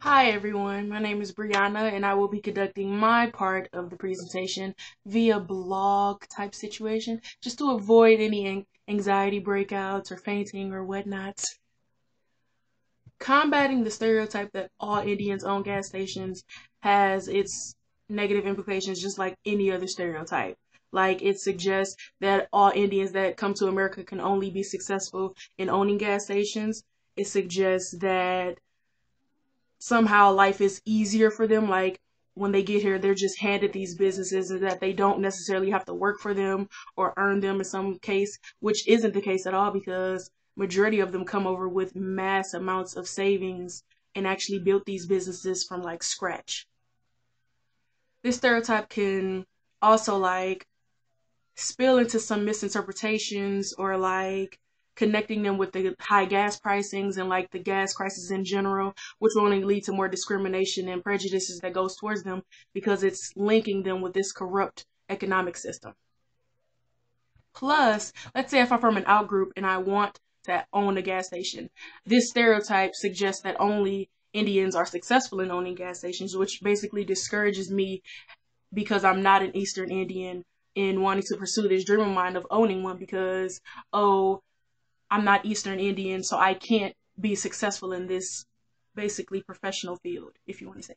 Hi everyone, my name is Brianna and I will be conducting my part of the presentation via blog type situation just to avoid any anxiety breakouts or fainting or whatnot. Combating the stereotype that all Indians own gas stations has its negative implications just like any other stereotype. Like it suggests that all Indians that come to America can only be successful in owning gas stations. It suggests that somehow life is easier for them. Like when they get here, they're just handed these businesses and that they don't necessarily have to work for them or earn them in some case, which isn't the case at all because majority of them come over with mass amounts of savings and actually built these businesses from like scratch. This stereotype can also like spill into some misinterpretations or like connecting them with the high gas pricings and like the gas crisis in general, which will only lead to more discrimination and prejudices that goes towards them because it's linking them with this corrupt economic system. Plus, let's say if I'm from an out group and I want to own a gas station, this stereotype suggests that only Indians are successful in owning gas stations, which basically discourages me because I'm not an Eastern Indian in wanting to pursue this dream of mine of owning one because, oh, I'm not Eastern Indian, so I can't be successful in this basically professional field, if you want to say.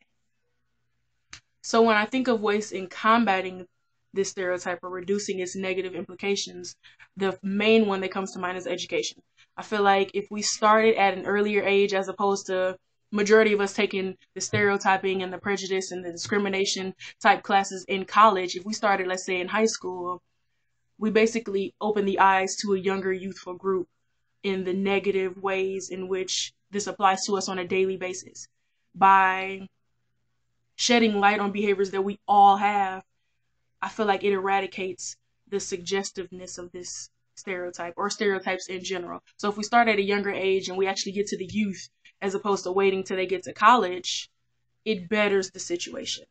So when I think of ways in combating this stereotype or reducing its negative implications, the main one that comes to mind is education. I feel like if we started at an earlier age as opposed to majority of us taking the stereotyping and the prejudice and the discrimination type classes in college, if we started, let's say, in high school, we basically open the eyes to a younger youthful group in the negative ways in which this applies to us on a daily basis. By shedding light on behaviors that we all have, I feel like it eradicates the suggestiveness of this stereotype or stereotypes in general. So if we start at a younger age and we actually get to the youth as opposed to waiting till they get to college, it betters the situation.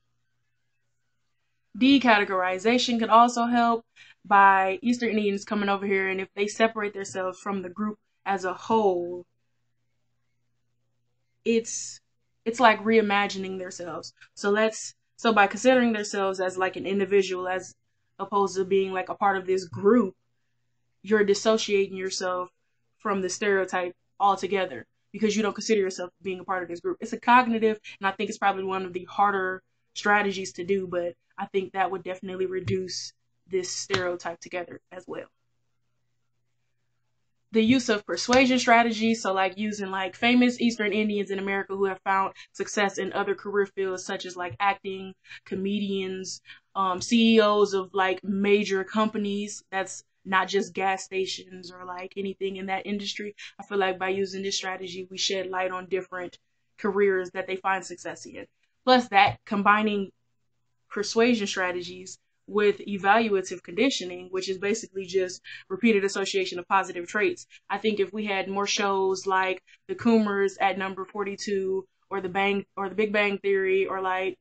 Decategorization can also help by Eastern Indians coming over here, and if they separate themselves from the group as a whole, it's like reimagining themselves. So by considering themselves as like an individual as opposed to being like a part of this group, you're dissociating yourself from the stereotype altogether because you don't consider yourself being a part of this group. It's a cognitive, and I think it's probably one of the harder strategies to do, but I think that would definitely reduce this stereotype together as well. The use of persuasion strategies, so like using like famous Eastern Indians in America who have found success in other career fields such as like acting, comedians, CEOs of like major companies that's not just gas stations or like anything in that industry. I feel like by using this strategy, we shed light on different careers that they find success in. Plus that combining persuasion strategies with evaluative conditioning, which is basically just repeated association of positive traits. I think if we had more shows like the Coomers at number 42 or the Big Bang Theory or like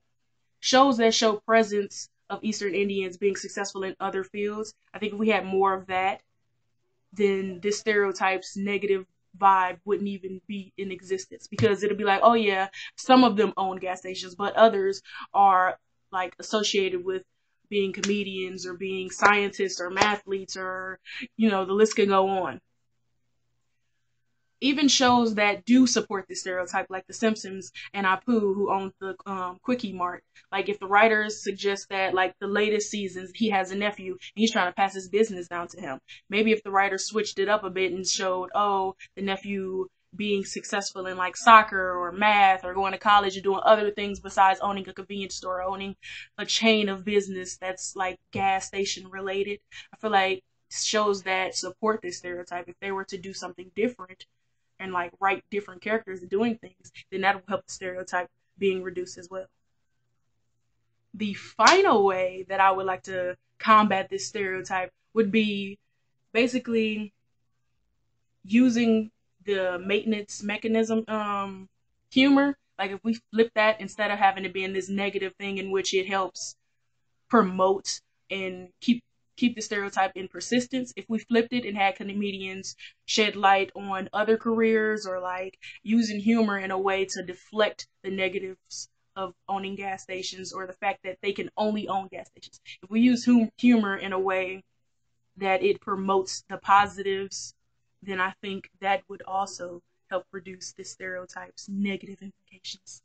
shows that show presence of Eastern Indians being successful in other fields, I think if we had more of that, then this stereotype's negative vibe wouldn't even be in existence because it'll be like, oh yeah, some of them own gas stations, but others are like associated with being comedians or being scientists or mathletes or, the list can go on. Even shows that do support this stereotype, like The Simpsons and Apu, who owns the Quickie Mart. Like, if the writers suggest that, like, the latest seasons, he has a nephew and he's trying to pass his business down to him. Maybe if the writers switched it up a bit and showed, oh, the nephew being successful in like soccer or math or going to college and doing other things besides owning a convenience store, owning a chain of business that's like gas station related. I feel like shows that support this stereotype, if they were to do something different and like write different characters doing things, then that will help the stereotype being reduced as well. The final way that I would like to combat this stereotype would be basically using the maintenance mechanism humor. Like if we flip that, instead of having it being this negative thing in which it helps promote and keep keep the stereotype in persistence. If we flipped it and had comedians shed light on other careers, or like using humor in a way to deflect the negatives of owning gas stations, or the fact that they can only own gas stations. If we use humor in a way that it promotes the positives, then I think that would also help reduce the stereotype's negative implications.